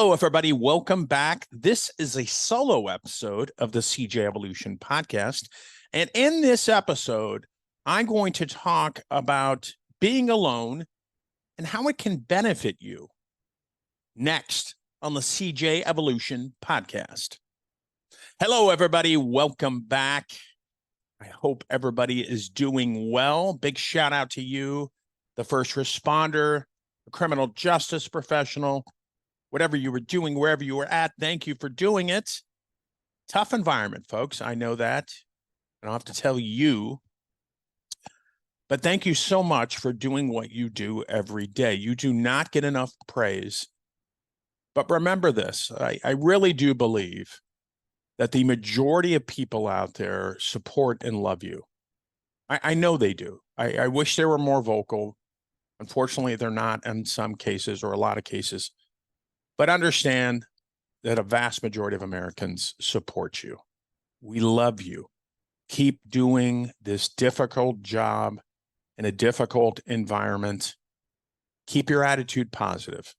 Hello, everybody. Welcome back. This is a solo episode of the CJEvolution podcast. And in this episode, I'm going to talk about being alone and how it can benefit you. Next on the CJEvolution podcast. Hello, everybody. Welcome back. I hope everybody is doing well. Big shout out to you, the first responder, the criminal justice professional, whatever you were doing, wherever you were at. Thank you for doing it. Tough environment, folks. I know that. I don't have to tell you. But thank you so much for doing what you do every day. You do not get enough praise. But remember this, I really do believe that the majority of people out there support and love you. I know they do. I wish they were more vocal. Unfortunately, they're not in some cases or a lot of cases. But understand that a vast majority of Americans support you. We love you. Keep doing this difficult job in a difficult environment. Keep your attitude positive.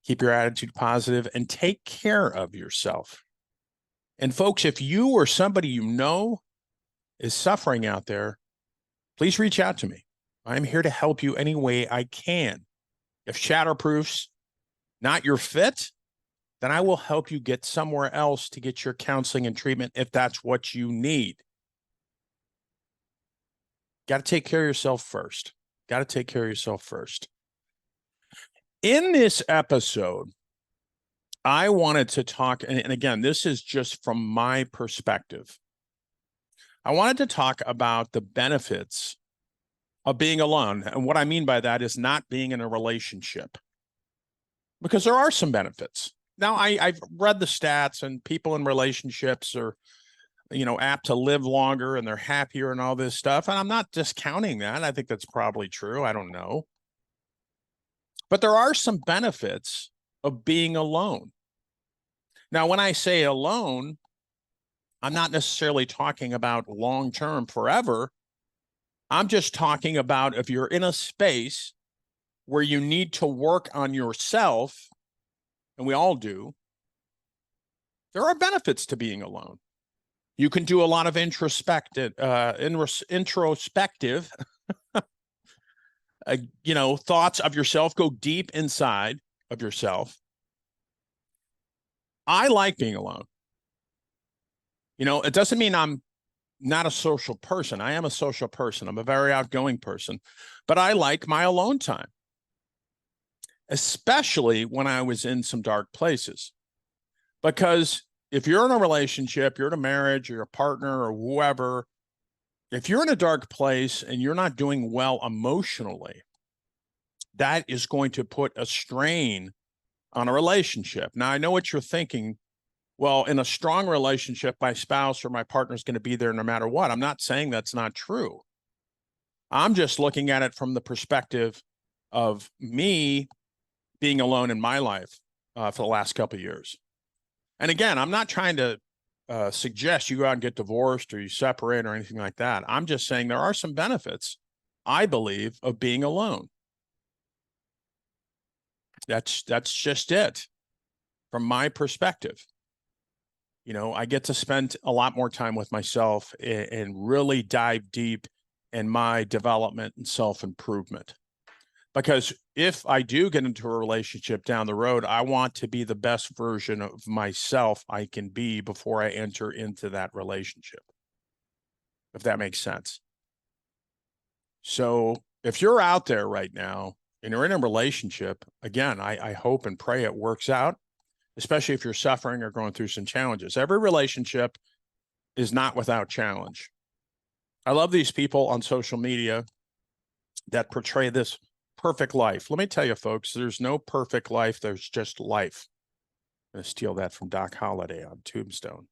Keep your attitude positive and take care of yourself. And folks, if you or somebody you know is suffering out there, please reach out to me. I'm here to help you any way I can. If Shatterproof's not your fit, then I will help you get somewhere else to get your counseling and treatment if that's what you need. Got to take care of yourself first. Got to take care of yourself first. In this episode, I wanted to talk, and again, this is just from my perspective. I wanted to talk about the benefits of being alone. And what I mean by that is not being in a relationship, because there are some benefits. Now, I've read the stats, and people in relationships are, apt to live longer and they're happier and all this stuff. And I'm not discounting that. I think that's probably true. I don't know. But there are some benefits of being alone. Now, when I say alone, I'm not necessarily talking about long-term forever. I'm just talking about if you're in a space where you need to work on yourself, and we all do, there are benefits to being alone. You can do a lot of introspective thoughts of yourself, go deep inside of yourself. I like being alone. It doesn't mean I'm not a social person. I am a social person. I'm a very outgoing person, but I like my alone time, especially when I was in some dark places. Because if you're in a relationship, you're in a marriage, you're a partner or whoever, if you're in a dark place and you're not doing well emotionally, that is going to put a strain on a relationship. Now, I know what you're thinking. Well, in a strong relationship, my spouse or my partner is going to be there no matter what. I'm not saying that's not true. I'm just looking at it from the perspective of me being alone in my life for the last couple of years. And again, I'm not trying to suggest you go out and get divorced or you separate or anything like that. I'm just saying there are some benefits, I believe, of being alone. That's just it from my perspective. I get to spend a lot more time with myself and really dive deep in my development and self-improvement. Because if I do get into a relationship down the road, I want to be the best version of myself I can be before I enter into that relationship, if that makes sense. So if you're out there right now and you're in a relationship, again, I hope and pray it works out, especially if you're suffering or going through some challenges. Every relationship is not without challenge. I love these people on social media that portray this perfect life. Let me tell you, folks, there's no perfect life. There's just life. I'm going to steal that from Doc Holliday on Tombstone.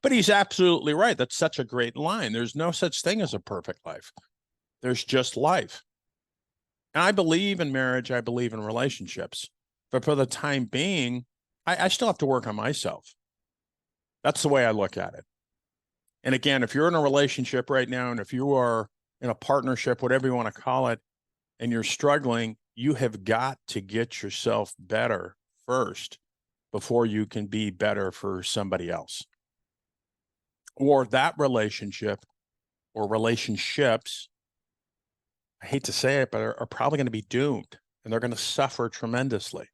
But he's absolutely right. That's such a great line. There's no such thing as a perfect life. There's just life. And I believe in marriage. I believe in relationships. But for the time being, I still have to work on myself. That's the way I look at it. And again, if you're in a relationship right now, and if you are in a partnership, whatever you want to call it, and you're struggling, you have got to get yourself better first before you can be better for somebody else. Or that relationship or relationships, I hate to say it, but are probably going to be doomed, and they're going to suffer tremendously.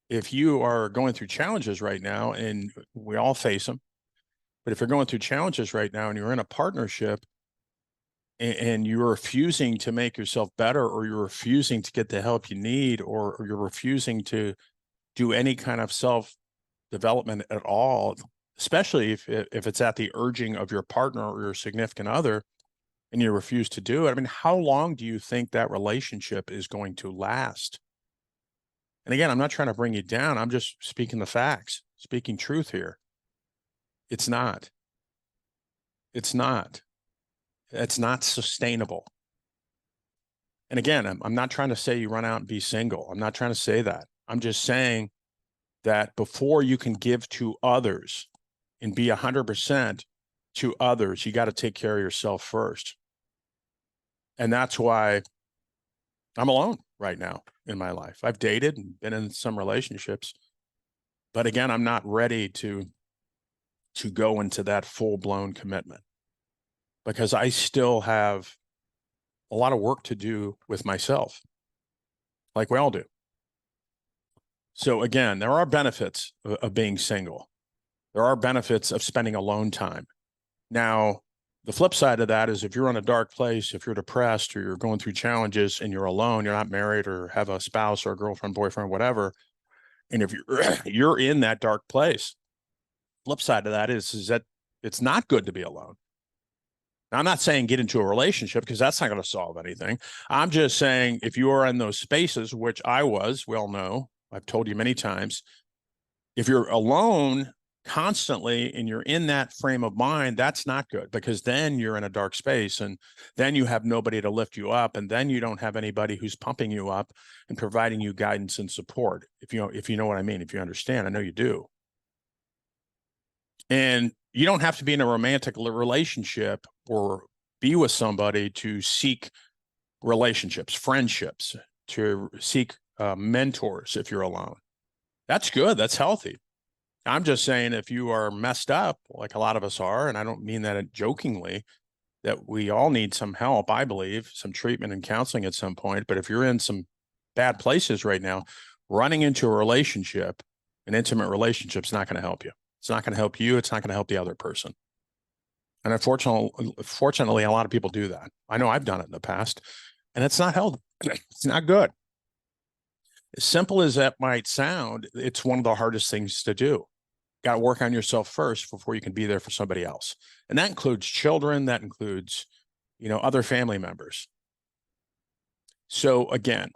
If you are going through challenges right now, and we all face them, but if you're going through challenges right now and you're in a partnership and you're refusing to make yourself better, or you're refusing to get the help you need, or you're refusing to do any kind of self-development at all, especially if it's at the urging of your partner or your significant other, and you refuse to do it, I mean, how long do you think that relationship is going to last? And again, I'm not trying to bring you down. I'm just speaking the facts, speaking truth here. It's not. It's not. It's not sustainable. And again, I'm not trying to say you run out and be single. I'm not trying to say that. I'm just saying that before you can give to others and be 100% to others, you got to take care of yourself first. And that's why I'm alone right now in my life. I've dated and been in some relationships, but again, I'm not ready to go into that full-blown commitment, because I still have a lot of work to do with myself, like we all do. So again, there are benefits of being single. There are benefits of spending alone time. Now, the flip side of that is if you're in a dark place, if you're depressed or you're going through challenges and you're alone, you're not married or have a spouse or a girlfriend, boyfriend, whatever, and if you're in that dark place, flip side of that is that it's not good to be alone. Now, I'm not saying get into a relationship, because that's not going to solve anything. I'm just saying if you are in those spaces, which I was, we all know, I've told you many times, if you're alone constantly and you're in that frame of mind, that's not good, because then you're in a dark space, and then you have nobody to lift you up, and then you don't have anybody who's pumping you up and providing you guidance and support. If you know what I mean, if you understand, I know you do. And you don't have to be in a romantic relationship or be with somebody to seek relationships, friendships, to seek mentors if you're alone. That's good. That's healthy. I'm just saying, if you are messed up, like a lot of us are, and I don't mean that jokingly, that we all need some help, I believe, some treatment and counseling at some point. But if you're in some bad places right now, running into a relationship, an intimate relationship, is not going to help you. It's not going to help you. It's not going to help the other person. And unfortunately, a lot of people do that. I know I've done it in the past, and it's not healthy. It's not good. As simple as that might sound, it's one of the hardest things to do. Got to work on yourself first before you can be there for somebody else. And that includes children. That includes, other family members. So again,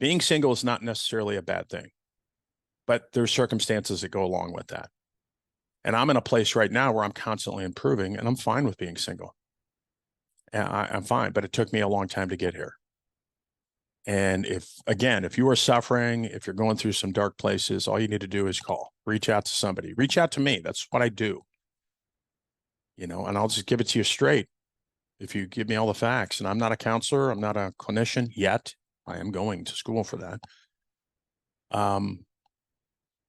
being single is not necessarily a bad thing, but there's circumstances that go along with that. And I'm in a place right now where I'm constantly improving, and I'm fine with being single. And I'm fine, but it took me a long time to get here. And if you are suffering, if you're going through some dark places, all you need to do is reach out to somebody, reach out to me. That's what I do, and I'll just give it to you straight. If you give me all the facts, and I'm not a counselor, I'm not a clinician yet. I am going to school for that.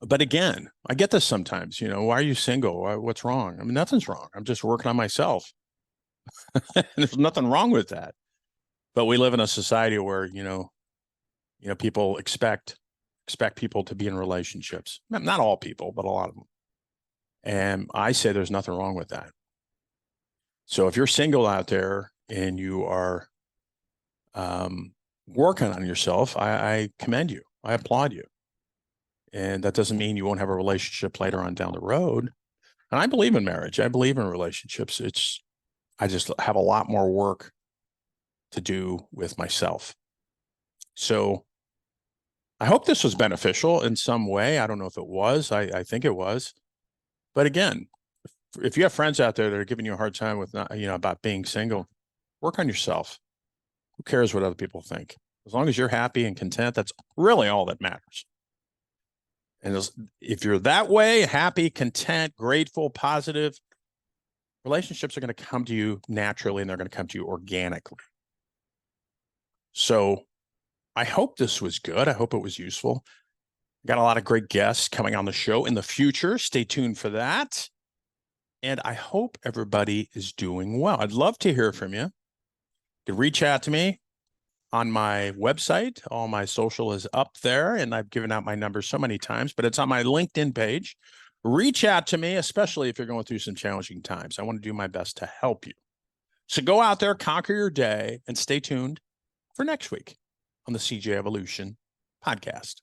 But again, I get this sometimes, why are you single? What's wrong? I mean, nothing's wrong. I'm just working on myself. There's nothing wrong with that. But we live in a society where, people expect people to be in relationships. Not all people, but a lot of them. And I say there's nothing wrong with that. So if you're single out there and you are working on yourself, I commend you. I applaud you. And that doesn't mean you won't have a relationship later on down the road. And I believe in marriage. I believe in relationships. I just have a lot more work to do with myself. So I hope this was beneficial in some way. I don't know if it was. I think it was. But again, if you have friends out there that are giving you a hard time with about being single, work on yourself. Who cares what other people think? As long as you're happy and content, that's really all that matters. And if you're that way, happy, content, grateful, positive, relationships are going to come to you naturally, and they're going to come to you organically. So I hope this was good. I hope it was useful. Got a lot of great guests coming on the show in the future. Stay tuned for that. And I hope everybody is doing well. I'd love to hear from you. You can reach out to me on my website. All my social is up there, and I've given out my number so many times, but it's on my LinkedIn page. Reach out to me, especially if you're going through some challenging times. I want to do my best to help you. So go out there, conquer your day, and stay tuned for next week on the CJEvolution podcast.